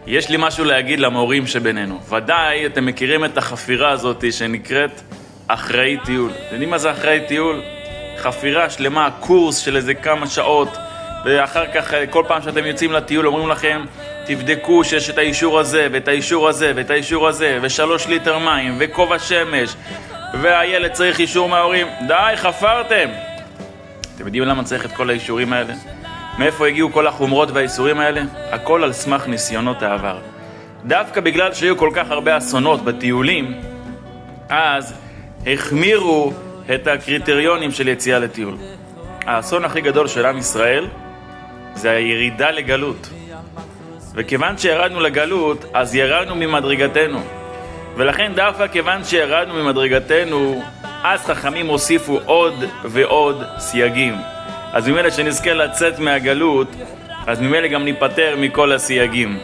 יש לי משהו להגיד למורים שבינינו. ודאי אתם מכירים את החפירה הזאת שנקראת אחראי טיול. אתם יודעים מה זה אחראי טיול? חפירה שלמה, קורס של איזה כמה שעות, ואחר כך כל פעם שאתם יוצאים לטיול אומרים לכם תבדקו שיש את האישור הזה ואת האישור הזה ואת האישור הזה ו3 ליטר מים וכובע שמש והילד צריך אישור מההורים. די, חפרתם. אתם יודעים למה צריך את כל האישורים האלה? מאיפה הגיעו כל החומרות והאיסורים האלה? הכל על סמך ניסיונות העבר. דווקא בגלל שהיו כל כך הרבה אסונות בטיולים, אז החמירו את הקריטריונים של יציאה לטיול. האסון הכי גדול של עם ישראל זה הירידה לגלות. וכיוון שירדנו לגלות, אז ירדנו ממדרגתנו. ולכן דווקא כיוון שירדנו ממדרגתנו, אז חכמים הוסיפו עוד ועוד סייגים. אז ממילא שנזכה לצאת מהגלות, אז ממילא גם ניפטר מכל הסייגים.